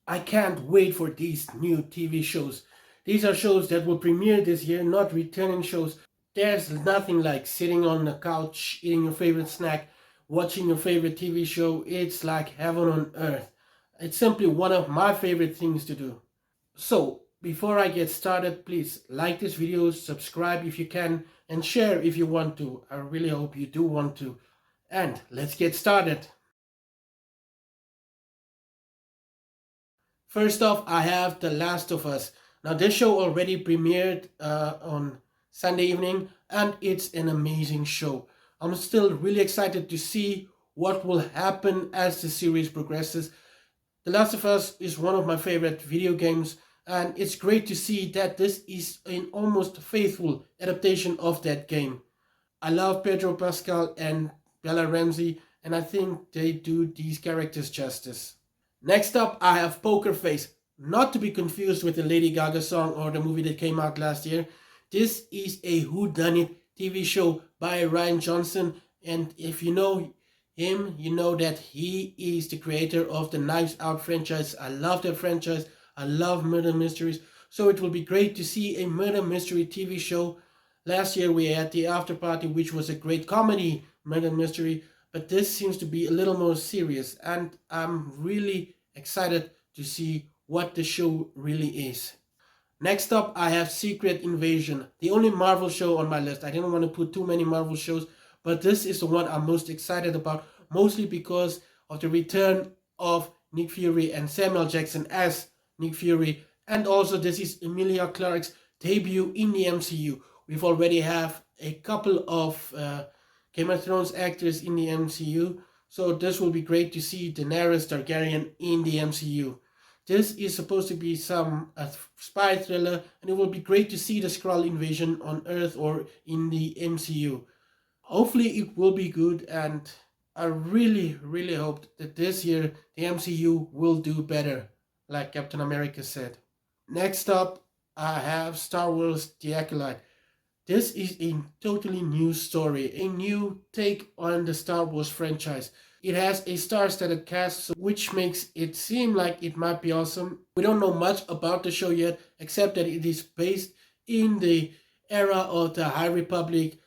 I can't wait for these new TV shows. These are shows that will premiere this year, not returning shows. There's nothing like sitting on the couch, eating your favorite snack, watching your favorite TV show. It's like heaven on earth. It's simply one of my favorite things to do. So, before I get started, please like this video, subscribe if you can, and share if you want to. I really hope you do want to. And let's get started. First off, I have The Last of Us. Now, this show already premiered on Sunday evening, and it's an amazing show. I'm still really excited to see what will happen as the series progresses. The Last of Us is one of my favorite video games, and it's great to see that this is an almost faithful adaptation of that game. I love Pedro Pascal and Bella Ramsey, and I think they do these characters justice. Next up, I have Poker Face. Not to be confused with the Lady Gaga song or the movie that came out last year. This is a whodunit TV show by Ryan Johnson, and if you know him, you know that he is the creator of the Knives Out franchise. I love that franchise. I love murder mysteries. So it will be great to see a murder mystery TV show. Last year we had The After Party, which was a great comedy murder mystery, but this seems to be a little more serious, and I'm really excited to see what the show really is. Next up, I have Secret Invasion, the only Marvel show on my list. I didn't want to put too many Marvel shows, but this is the one I'm most excited about, mostly because of the return of Nick Fury and Samuel Jackson as Nick Fury, and also this is Emilia Clarke's debut in the MCU. We've already have a couple of Game of Thrones actors in the MCU, so this will be great to see Daenerys Targaryen in the MCU. This is supposed to be some spy thriller, and it will be great to see the Skrull invasion on Earth or in the MCU. Hopefully it will be good, and I really hope that this year the MCU will do better, like Captain America said. Next up, I have Star Wars The Acolyte. This is a totally new story, a new take on the Star Wars franchise. It has a star-studded cast, which makes it seem like it might be awesome. We don't know much about the show yet, except that it is based in the era of the High Republic,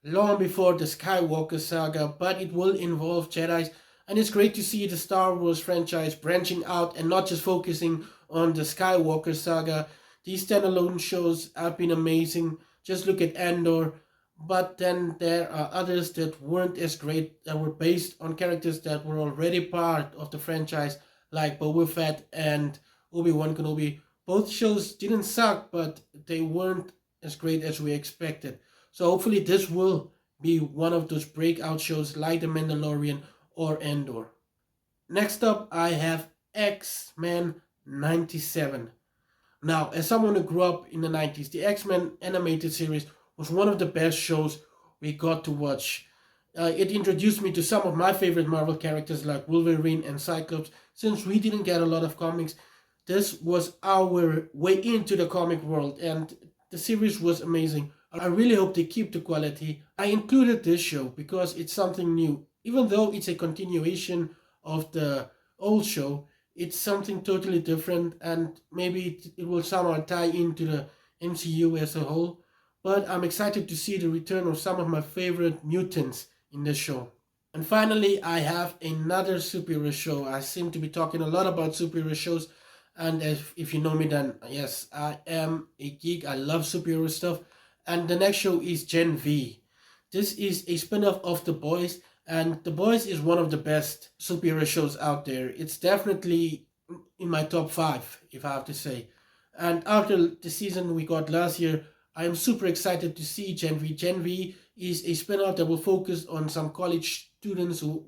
long before the Skywalker saga, but it will involve Jedi's, and it's great to see the Star Wars franchise branching out and not just focusing on the Skywalker saga. These standalone shows have been amazing. Just look at Andor, but then there are others that weren't as great, that were based on characters that were already part of the franchise, like Boba Fett and Obi-Wan Kenobi. Both shows didn't suck, but they weren't as great as we expected. So hopefully this will be one of those breakout shows like The Mandalorian or Andor. Next up, I have X-Men 97. Now, as someone who grew up in the 90s, the X-Men animated series was one of the best shows we got to watch. It introduced me to some of my favorite Marvel characters like Wolverine and Cyclops. Since we didn't get a lot of comics, this was our way into the comic world, and the series was amazing. I really hope they keep the quality. I included this show because it's something new. Even though it's a continuation of the old show, it's something totally different, and maybe it will somehow tie into the MCU as a whole. But I'm excited to see the return of some of my favorite mutants in this show. And finally, I have another superhero show. I seem to be talking a lot about superhero shows, and if you know me, then yes, I am a geek. I love superhero stuff. And the next show is Gen V. This is a spin-off of The Boys, and The Boys is one of the best superhero shows out there. It's definitely in my top 5, if I have to say. And after the season we got last year, I am super excited to see Gen V. Gen V is a spin-off that will focus on some college students who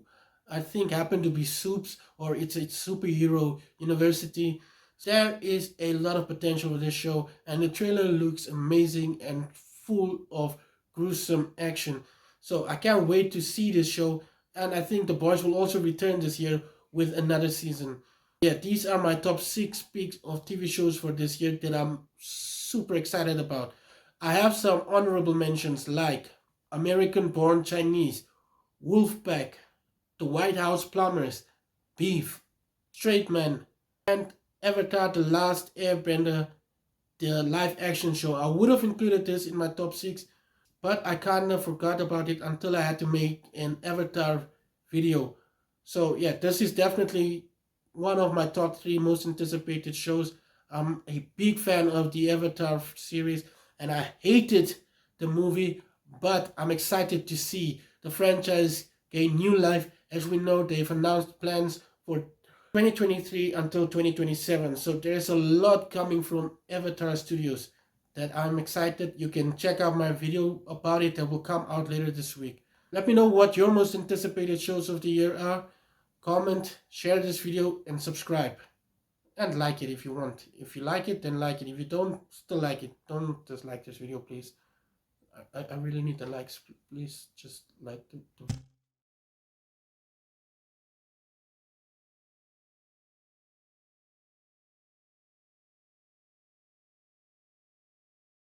I think happen to be soups, or it's a superhero university. There is a lot of potential with this show, and the trailer looks amazing and full of gruesome action. So I can't wait to see this show, and I think The Boys will also return this year with another season. Yeah, these are my top 6 picks of TV shows for this year that I'm super excited about. I have some honorable mentions like American Born Chinese, Wolfpack, The White House Plumbers, Beef, Straight Man, and Avatar The Last Airbender, the live action show. I would have included this in my top 6, but I kind of forgot about it until I had to make an Avatar video. So yeah, this is definitely one of my top 3 most anticipated shows. I'm a big fan of the Avatar series, and I hated the movie, but I'm excited to see the franchise gain new life. As we know, they've announced plans for 2023 until 2027. So there's a lot coming from Avatar Studios that I'm excited. You can check out my video about it that will come out later this week. Let me know what your most anticipated shows of the year are. Comment, share this video, and subscribe. And like it if you want. If you like it, then like it. If you don't, still like it. Don't dislike this video, please. I really need the likes. Please just like the